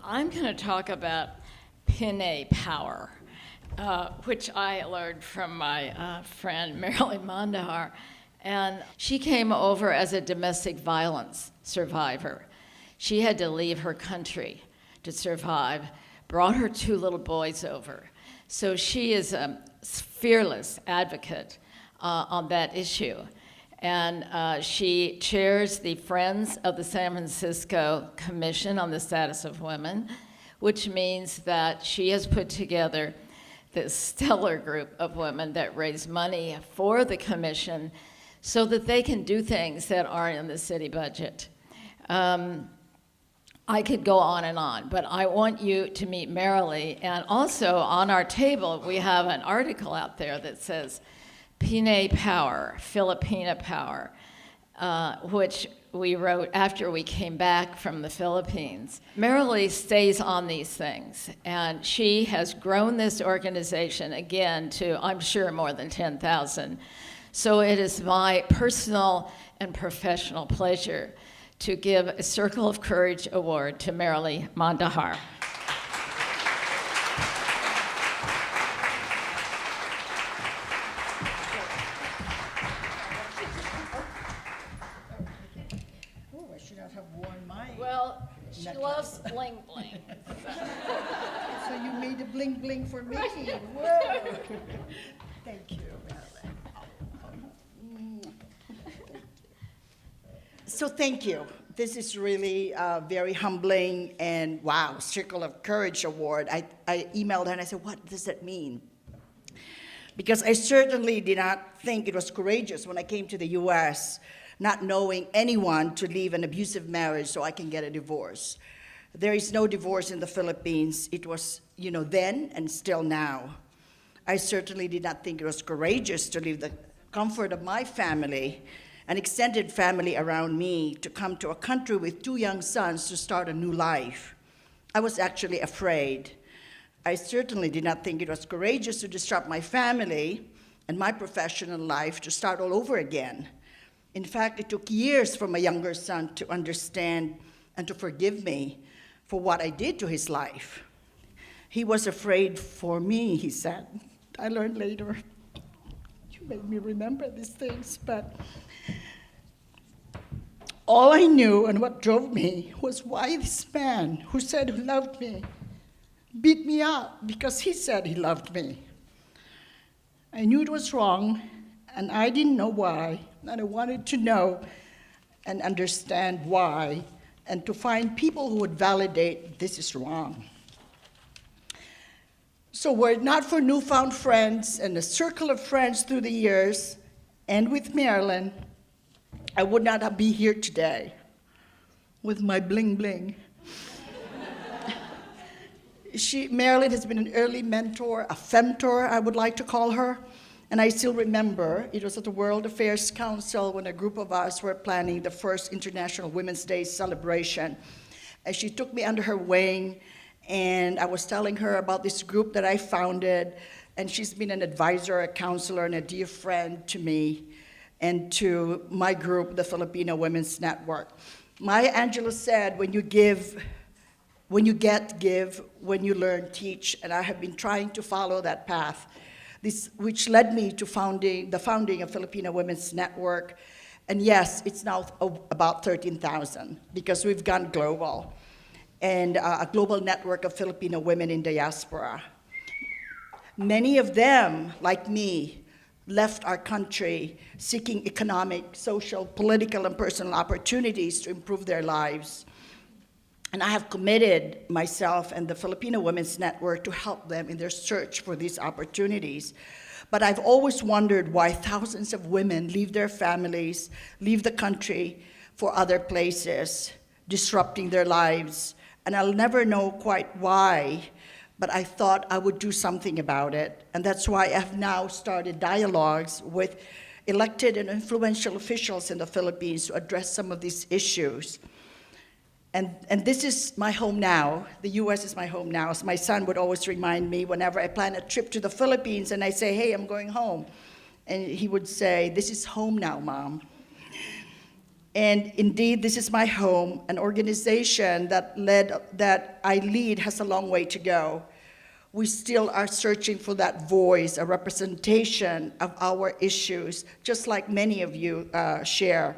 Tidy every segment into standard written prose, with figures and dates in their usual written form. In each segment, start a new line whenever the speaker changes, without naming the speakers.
I'm going to talk about Pinay power, which I learned from my friend Marilyn Mondejar. And she came over as a domestic violence survivor. She had to leave her country to survive, brought her 2 little boys over. So she is a fearless advocate on that issue. And she chairs the Friends of the San Francisco Commission on the Status of Women, which means that she has put together this stellar group of women that raise money for the commission so that they can do things that aren't in the city budget. I could go on, but I want you to meet Marilee. And also on our table, we have an article out there that says, Pinay Power, Filipina Power, which we wrote after we came back from the Philippines. Marilee stays on these things, and she has grown this organization again to, I'm sure, more than 10,000. So it is my personal and professional pleasure to give a Circle of Courage Award to Marilee Mondejar.
Oh, I should not have worn mine.
Well, she loves bling bling.
So you made a bling bling for me. Whoa. Thank you, Marilyn. So thank you. This is really very humbling, and wow, Circle of Courage Award. I emailed her and I said, what does that mean? Because I certainly did not think it was courageous when I came to the US, not knowing anyone to leave an abusive marriage so I can get a divorce. There is no divorce in the Philippines. It was, then and still now. I certainly did not think it was courageous to leave the comfort of my family, an extended family around me, to come to a country with 2 young sons to start a new life. I was actually afraid. I certainly did not think it was courageous to disrupt my family and my professional life to start all over again. In fact, it took years for my younger son to understand and to forgive me for what I did to his life. He was afraid for me, he said. I learned later. You made me remember these things, but all I knew and what drove me was why this man who said he loved me beat me up because he said he loved me. I knew it was wrong, and I didn't know why, and I wanted to know and understand why, and to find people who would validate this is wrong. So were it not for newfound friends and a circle of friends through the years, and with Marilyn, I would not be here today with my bling bling. Marilyn has been an early mentor, a femtor, I would like to call her. And I still remember, it was at the World Affairs Council when a group of us were planning the first International Women's Day celebration. And she took me under her wing, and I was telling her about this group that I founded, and she's been an advisor, a counselor, and a dear friend to me and to my group, the Filipino Women's Network. Maya Angelou said, when you give, when you get, give, when you learn, teach, and I have been trying to follow that path, which led me to the founding of Filipino Women's Network. And yes, it's now about 13,000 because we've gone global, and a global network of Filipino women in diaspora. Many of them, like me, left our country seeking economic, social, political, and personal opportunities to improve their lives. And I have committed myself and the Filipino Women's Network to help them in their search for these opportunities. But I've always wondered why thousands of women leave their families, leave the country for other places, disrupting their lives. And I'll never know quite why, but I thought I would do something about it. And that's why I've now started dialogues with elected and influential officials in the Philippines to address some of these issues. And this is my home now. The US is my home now. So my son would always remind me whenever I plan a trip to the Philippines and I say, hey, I'm going home. And he would say, this is home now, Mom. And indeed, this is my home. An organization that I lead has a long way to go. We still are searching for that voice, a representation of our issues, just like many of you share.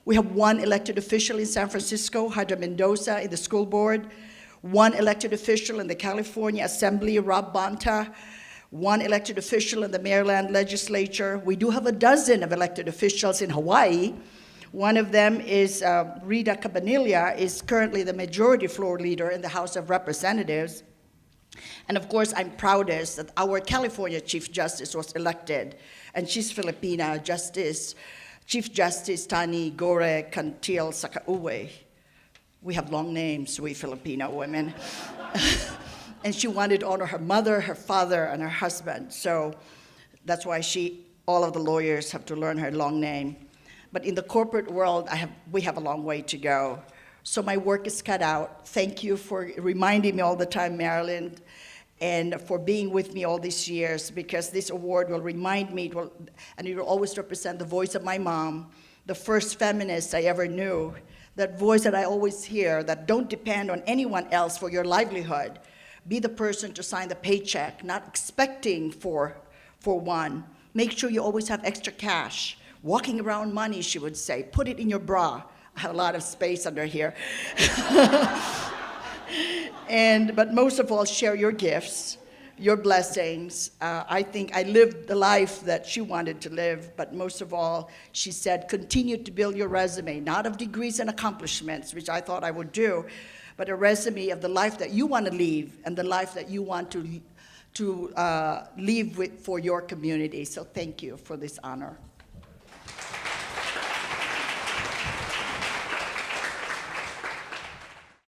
We have one elected official in San Francisco, Hydra Mendoza, in the school board, one elected official in the California Assembly, Rob Bonta, one elected official in the Maryland legislature. We do have a dozen of elected officials in Hawaii. One of them is Rita Cabanilla, is currently the majority floor leader in the House of Representatives. And of course, I'm proudest that our California Chief Justice was elected, and she's Filipina, Chief Justice Tani Gore Cantil Sakauwe. We have long names, we Filipino women. And she wanted to honor her mother, her father, and her husband. So that's why all of the lawyers have to learn her long name. But in the corporate world, we have a long way to go. So my work is cut out. Thank you for reminding me all the time, Marilyn, and for being with me all these years, because this award will remind me, and it will always represent the voice of my mom, the first feminist I ever knew, that voice that I always hear, that don't depend on anyone else for your livelihood. Be the person to sign the paycheck, not expecting for one. Make sure you always have extra cash. Walking around money, she would say. Put it in your bra. I have a lot of space under here. But most of all, share your gifts, your blessings. I think I lived the life that she wanted to live, but most of all, she said, continue to build your resume, not of degrees and accomplishments, which I thought I would do, but a resume of the life that you want to leave and the life that you want to leave for your community. So thank you for this honor.